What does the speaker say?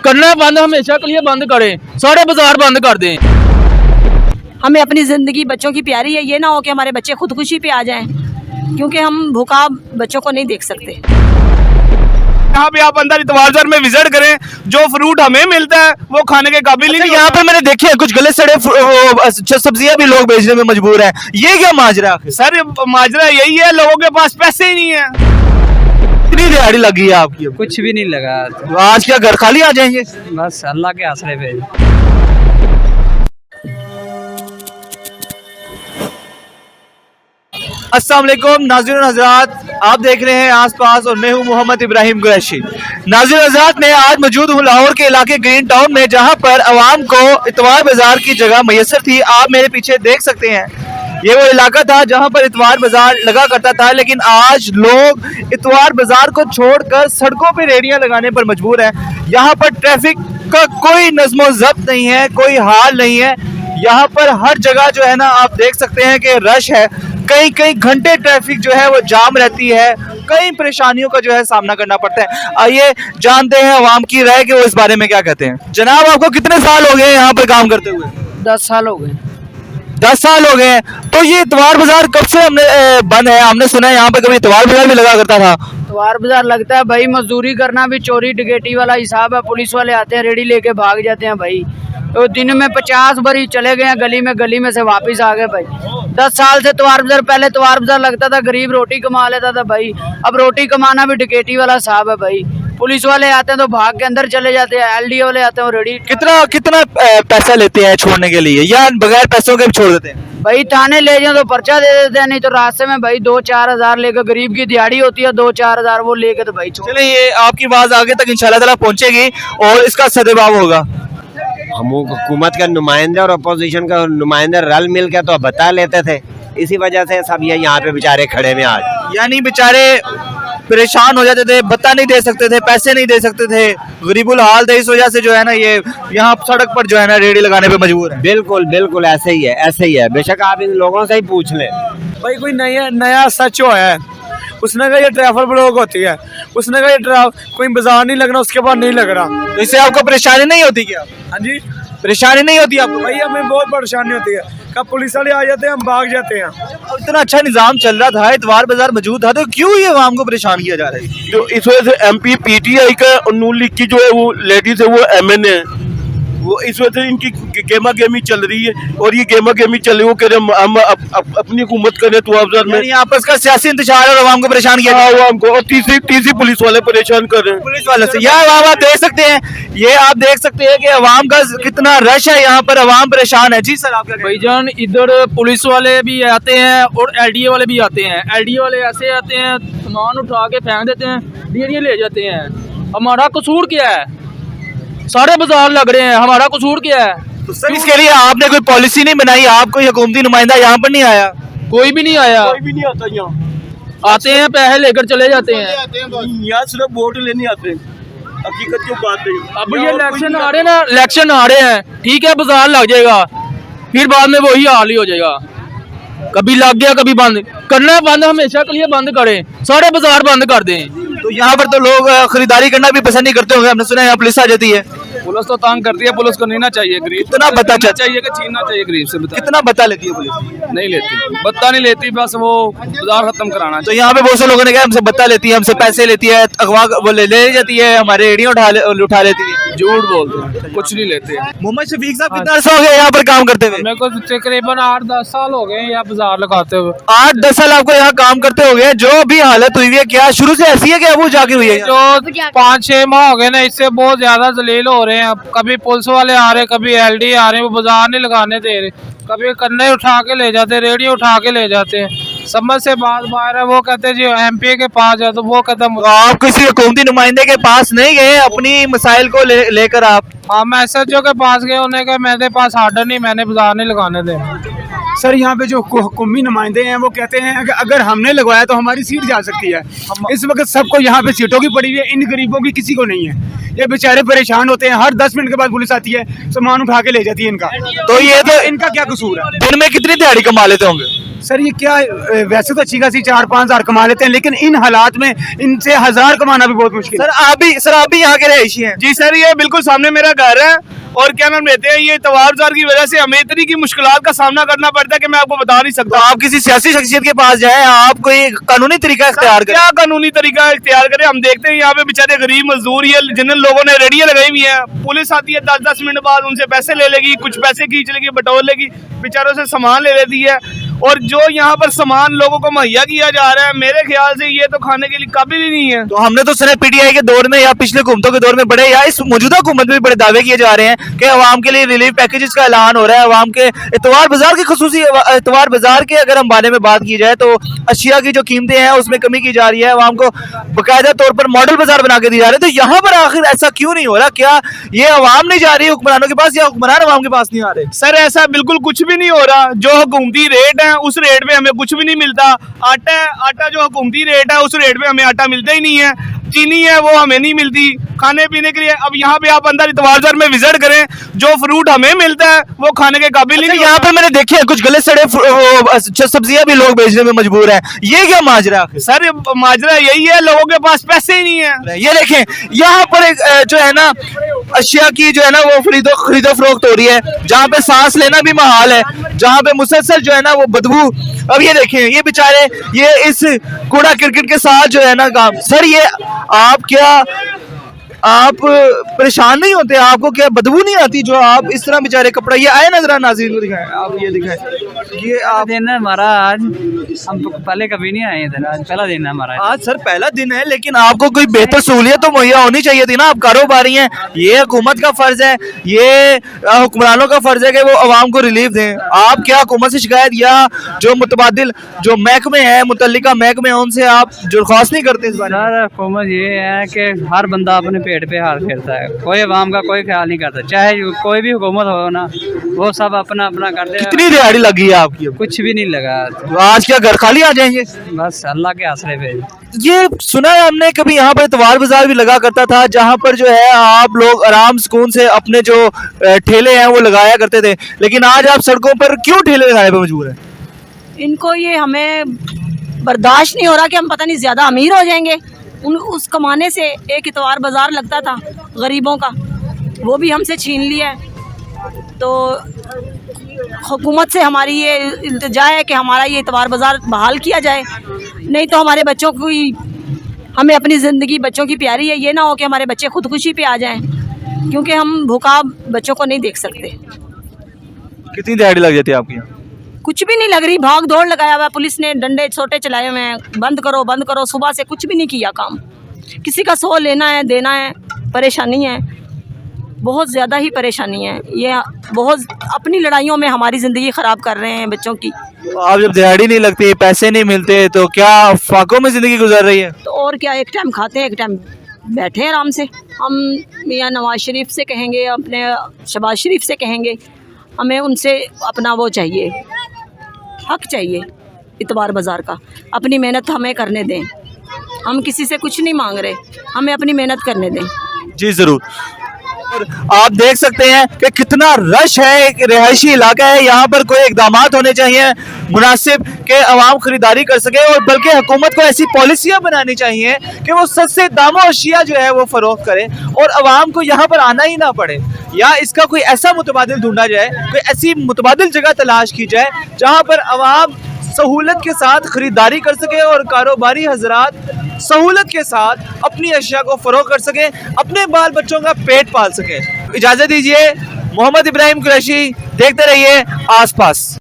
करना है बंद, हमेशा के लिए बंद करें, सारे बाजार बंद कर दें। हमें अपनी ज़िंदगी बच्चों की प्यारी है, ये ना हो कि हमारे बच्चे खुदकुशी पे आ जाएं, क्योंकि हम भूखा बच्चों को नहीं देख सकते। यहाँ पे आप अंदर इतवार बाजार में विजिट करें, जो फ्रूट हमें मिलता है वो खाने के काबिल ही नहीं। यहाँ पर मैंने देखे कुछ गले सड़े सब्जियां भी लोग बेचने में मजबूर हैं, ये क्या माजरा है? सर माजरा यही है, लोगों के पास पैसे ही नहीं है। कितनी दिहाड़ी लगी है आपकी? कुछ भी नहीं लगा, तो आज क्या घर खाली आ जाएंगे? बस अल्लाह के आसरे पे। अस्सलाम वालेकुम नाज़रीन हज़रात, आप देख रहे हैं आस पास और मैं हूं मोहम्मद इब्राहिम कुरैशी। नाज़रीन हज़रात, मैं आज मौजूद हूं लाहौर के इलाके ग्रीन टाउन में, जहां पर आवाम को इतवार बाजार की जगह मैसर थी। आप मेरे पीछे देख सकते हैं, ये वो इलाका था जहां पर इतवार बाजार लगा करता था, लेकिन आज लोग इतवार बाजार को छोड़कर सड़कों पर रेहड़ियां लगाने पर मजबूर हैं। यहाँ पर ट्रैफिक का कोई नज़्मो ज़ब्त नहीं है, कोई हाल नहीं है। यहाँ पर हर जगह जो है ना, आप देख सकते हैं कि रश है, कई कई घंटे ट्रैफिक जो है वो जाम रहती है, कई परेशानियों का जो है सामना करना पड़ता है। आइए जानते हैं अवाम की राय कि वो इस बारे में क्या कहते हैं। जनाब, आपको कितने साल हो गए यहाँ पर काम करते हुए? 10 साल हो गए। 10 साल हो गए। तो ये इतवार बाजार कब से हमने बंद है? हमने सुना है यहाँ पर कभी इतवार बाजार भी लगा करता था। इतवार बाजार लगता है भाई, मजदूरी करना भी चोरी डकैती वाला हिसाब है। पुलिस वाले आते हैं, रेडी लेके भाग जाते हैं भाई। तो दिन में 50 बारी चले गए हैं गली में से वापस आ गए भाई। 10 साल से इतवार बाजार, पहले इतवार बाजार लगता था, गरीब रोटी कमा लेता था भाई। अब रोटी कमाना भी डकैती वाला हिसाब है भाई। पुलिस वाले आते हैं तो भाग के अंदर चले जाते हैं, LD वाले आते हैं रेडी। कितना पैसा लेते हैं छोड़ने के लिए, या बगैर पैसों के भी छोड़ देते हैं? भाई थाने ले जाओ तो पर्चा दे देते हैं, नहीं तो रास्ते में भाई 2-4 हजार लेकर, गरीब की दिहाड़ी होती है 2-4 हजार, वो लेकर तो भाई छोड़। चलिए, ये आपकी आवाज आगे तक इंशाल्लाह ताला पहुंचेगी और इसका सद्भाव होगा। हम हुकूमत के नुमाइंदे और अपोजिशन का नुमाइंदे रल मिल के तो बता लेते थे, इसी वजह से सब ये यहाँ पे बेचारे खड़े में आज। यानी बेचारे परेशान हो जाते थे, बत्ता नहीं दे सकते थे, पैसे नहीं दे सकते थे, गरीबुल हाल थे। इस वजह से जो है ना, ये यहाँ सड़क पर जो है ना रेडी लगाने पे मजबूर है। बिल्कुल बिल्कुल ऐसे ही है, ऐसे ही है। बेशक आप इन लोगों से ही पूछ लें। भाई कोई नया सच हुआ है, उसने कहा ये ट्रैफिक ब्लॉक होती है, उसने कहा ये कोई बाजार नहीं लगना, उसके बाद नहीं लग रहा। तो इससे आपको परेशानी नहीं होती क्या? हाँ जी, परेशानी नहीं होती आपको? भाई हमें बहुत परेशानी होती है, कब पुलिस वाले आ जाते हैं हम भाग जाते हैं। इतना अच्छा निजाम चल रहा था, इतवार बाजार मौजूद था, तो क्यों ये आवाम को परेशान किया जा रहा है? जो इस वजह से MP PTI का नून लीग की जो है वो लेडीज है, वो MN है, वो इस वजह से इनकी गेमा गेमी चल रही है। और ये गेमा गेमी चल रही है, वो कह रहे हम अपनी हुकूमत करें तो बाजार में। यानी आपस का सियासी इंतजार और आवाम को परेशान किया जा रहा है। आवाम को, और तीसरी पुलिस वाले परेशान कर रहे हैं। पुलिस वालों से यह आवाम आप देख सकते हैं, ये आप देख सकते हैं कि आवाम का कितना रश है, यहाँ पर आवाम परेशान है। जी सर, आप क्या कहेंगे? भाईजान, इधर पुलिस वाले भी आते हैं और LDA वाले भी आते हैं। LDA वाले ऐसे आते हैं, सामान उठा के फेंक देते हैं, डेरियां ले जाते हैं। हमारा कसूर क्या है? सारे बाजार लग रहे हैं, हमारा कसूर क्या है? तो सर, इसके लिए आपने कोई पॉलिसी नहीं बनाई? आप कोई हुकूमती नुमाइंदा यहाँ पर नहीं आया? कोई भी नहीं आया। कोई भी नहीं आता यहाँ। आते हैं, पैसे लेकर चले जाते हैं। यहाँ सिर्फ वोट लेने आते हैं, हकीकत की बात नहीं। अब ये इलेक्शन आ रहे हैं ना, इलेक्शन आ रहे हैं, ठीक है, बाजार लग जाएगा, फिर बाद में वही हाल ही हो जाएगा। कभी लग गया, कभी बंद। करना है बंद, हमेशा के लिए बंद करें, सारे बाजार बंद कर दें। तो यहाँ पर तो लोग खरीदारी करना भी पसंद नहीं करते होंगे, हमने सुना है यहाँ पुलिस आ जाती है। पुलिस तो तंग करती है, पुलिस को नहीं ना चाहिए गरीब। कितना बता चाहिए कि छीनना चाहिए गरीब से? कितना बता लेती है पुलिस? नहीं लेती, बत्ता नहीं लेती, बस वो बाजार खत्म कराना। तो यहाँ पे बहुत से लोगों ने कहा हमसे बत्ता लेती है, हमसे पैसे लेती है, अगवा वो ले जाती है, हमारे एड़ियाँ उठा लेती है। झूठ बोलते हैं, कुछ नहीं लेते। मोहम्मद शफीक साहब कितना अर्सा हो गया यहाँ पर काम करते हुए? मेरे को तकरीबन 8-10 साल हो गए यहाँ बाजार लगाते हुए। 8-10 साल आपको यहाँ काम करते हो गए। जो भी हालत हुई है, क्या शुरू से ऐसी है कि अब वो जाके हुई है? जो 5-6 माह हो गए ना, इससे बहुत ज्यादा जलील हो रहे हैं। कभी पुलिस वाले आ रहे, कभी LD आ रहे हैं, वो बाजार नहीं लगाने दे रहे, कभी कन्ने उठा के ले जाते, रेडियो उठा के ले जाते हैं। समझ से बात बाहर है। वो कहते हैं जी MP के पास है, तो वो कहते हैं आप किसी हुकूमती नुमाइंदे के पास नहीं गए अपनी मसाइल को लेकर? आप? हाँ, मैं SHO के पास गए, उन्हें कहा मेरे पास आर्डर नहीं, मैंने बाजार नहीं लगाने देना। सर यहाँ पे जो हुकूमी नुमाइंदे हैं वो कहते हैं कि अगर हमने लगवाया तो हमारी सीट जा सकती है। इस वक्त सबको यहाँ पे सीटों की पड़ी हुई है, इन गरीबों की किसी को नहीं है। ये बेचारे परेशान होते हैं, हर 10 मिनट के बाद पुलिस आती है, सामान उठा के ले जाती है इनका। तो ये तो इनका क्या कसूर है? दिन में कितनी दिहाड़ी कमा लेते होंगे? सर ये क्या वैसे तो अच्छी खासी 4-5 हज़ार कमा लेते हैं, लेकिन इन हालात में इनसे 1000 कमाना भी बहुत मुश्किल है। सर आप भी यहाँ के रहिशी हैं? जी सर, ये बिल्कुल सामने मेरा घर है और क्या नाम लेते हैं, ये इतवार बाजार की वजह से हमें इतनी की मुश्किलात का सामना करना पड़ता है कि मैं आपको बता नहीं तो सकता। आप किसी सियासी शख्सियत के पास जाएं, आप कोई कानूनी तरीका इख्तियार करें। क्या कानूनी तरीका इख्तियार करें? हम देखते हैं यहाँ पे बेचारे गरीब मजदूर, ये जिन लोगों ने रेडियां लगाई हुई हैं, पुलिस आती है 10-10 मिनट बाद, उनसे पैसे ले लेगी, कुछ पैसे खींच लेगी, बटोर लेगी, बेचारों से सामान ले लेती है। और जो यहाँ पर सामान लोगों को मुहैया किया जा रहा है, मेरे ख्याल से ये तो खाने के लिए काबिल ही नहीं है। तो हमने तो सुना पीटीआई के दौर में या पिछले हुकूमतों के दौर में बड़े या इस मौजूदा हुकूमत में बड़े दावे किए जा रहे हैं कि अवाम के लिए रिलीफ पैकेजेस का ऐलान हो रहा है। अवाम के इतवार बाजार की खुसूसी इतवार बाजार के अगर हम बारे में बात की जाए तो अशिया की जो कीमतें हैं उसमें कमी की जा रही है, अवाम को बाकायदा तौर पर मॉडल बाजार बना के दिए जा रहे हैं। तो यहाँ पर आखिर ऐसा क्यों नहीं हो रहा? क्या ये अवाम नहीं जा रही हुक्मरानों के पास या हुक्मरान अवाम के पास नहीं आ रहे? सर ऐसा बिल्कुल कुछ भी नहीं हो रहा। जो हुकूमती रेट है उस रेट पे हमें कुछ भी नहीं मिलता। आटा जो हुकूमती रेट है उस रेट पे हमें आटा मिलता ही नहीं है। चीनी है वो हमें नहीं मिलती खाने पीने के लिए। अब यहाँ पे आप अंदर इतवार बाजार में विजिट करें, जो फ्रूट हमें मिलता है वो खाने के काबिल ही नहीं। यहाँ पर मैंने देखे कुछ गले सड़े सब्जियां भी लोग बेचने में मजबूर हैं। ये क्या माजरा है? सर माजरा यही है, लोगों के पास पैसे ही नहीं है। ये देखें यहाँ पर एक जो है ना अशिया की जो है ना वो खरीदो फरोख्त हो रही है, जहाँ पे सांस लेना भी महाल है, जहाँ पे मुसलसल जो है ना वो बदबू। अब ये देखें ये बेचारे ये इस कूड़ा क्रिकेट के साथ जो है ना काम। सर ये आप परेशान नहीं होते? आपको क्या बदबू नहीं आती जो आप इस तरह बेचारे कपड़ा ये आए नजर नाज़रीन को दिखाएं, आप ये दिखाएं। ये आप दिन है हमारा, आज हम पहले कभी नहीं आए इधर, आज पहला दिन है हमारा। आज सर पहला दिन है, लेकिन आपको कोई बेहतर सहूलियत तो मुहैया होनी चाहिए थी ना। आप कारोबारी हैं, ये हुकूमत का फर्ज है, ये हुक्मरानों का फर्ज है कि वो अवाम को रिलीफ दें। आप क्या हुकूमत से शिकायत या जो मुतबादिल जो महकमे हैं, मुतल्लिका महकमे हैं, उनसे आप दरख्वास्त नहीं करते इस बारे में? सर हुकूमत ये है कि हर बंदा अपने पेट पे हाथ फेरता है, कोई अवाम का कोई ख्याल नहीं करता। चाहे कोई भी हुकूमत हो ना, वो सब अपना अपना करते हैं। कितनी दिहाड़ी लगी है आपकी? कुछ भी नहीं लगा, तो आज क्या घर खाली आ जाएंगे? बस अल्लाह के आसरे पे। ये सुना है हमने कभी यहाँ पर इतवार बाजार भी लगा करता था, जहाँ पर जो है आप लोग आराम सुकून से अपने जो ठेले हैं वो लगाया करते थे, लेकिन आज आप सड़कों पर क्यों ठेले लगाने पर मजबूर हैं? इनको ये हमें बर्दाश्त नहीं हो रहा कि हम पता नहीं ज़्यादा अमीर हो जाएंगे। उस कमाने से एक इतवार बाज़ार लगता था गरीबों का, वो भी हमसे छीन लिया है। तो हुकूमत से हमारी ये इल्तिजा है कि हमारा ये इतवार बाज़ार बहाल किया जाए, नहीं तो हमारे बच्चों की, हमें अपनी ज़िंदगी बच्चों की प्यारी है। ये ना हो कि हमारे बच्चे खुदकुशी पे आ जाएं, क्योंकि हम भूखा बच्चों को नहीं देख सकते। कितनी दिहाड़ी लग जाती है आपकी यहाँ? कुछ भी नहीं लग रही, भाग दौड़ लगाया हुआ है, पुलिस ने डंडे छोटे चलाए हुए हैं, बंद करो। सुबह से कुछ भी नहीं किया काम। किसी का 100 लेना है देना है, परेशानी है, बहुत ज़्यादा ही परेशानी है। ये बहुत अपनी लड़ाइयों में हमारी ज़िंदगी ख़राब कर रहे हैं बच्चों की। तो आप जब दिहाड़ी नहीं लगती, पैसे नहीं मिलते, तो क्या फाकों में ज़िंदगी गुजर रही है? तो और क्या, एक टाइम खाते हैं, एक टाइम बैठे हैं आराम से। हम मियाँ नवाज शरीफ से कहेंगे, अपने शहबाज शरीफ से कहेंगे, हमें उनसे अपना वो चाहिए, हक चाहिए इतवार बाज़ार का। अपनी मेहनत हमें करने दें, हम किसी से कुछ नहीं मांग रहे, हमें अपनी मेहनत करने दें। जी ज़रूर। और आप देख सकते हैं कि कितना रश है, एक रिहायशी इलाका है, यहाँ पर कोई इकदाम होने चाहिए मुनासिब के अवाम खरीदारी कर सके, और बल्कि हुकूमत को ऐसी पॉलिसियाँ बनानी चाहिए कि वो सस्ते दामों अशिया जो है वो फरोख्त करे और अवाम को यहाँ पर आना ही ना पड़े, या इसका कोई ऐसा मुतबादिल ढूंढा जाए, कोई ऐसी मुतबादिल जगह तलाश की जाए जहाँ पर अवाम सहूलत के साथ खरीदारी कर सके और कारोबारी हजरात सहूलत के साथ अपनी अशिया को फरोख्त कर सके, अपने बाल बच्चों का पेट पाल सके। इजाज़त दीजिए, मोहम्मद इब्राहिम कुरैशी, देखते रहिए आस पास।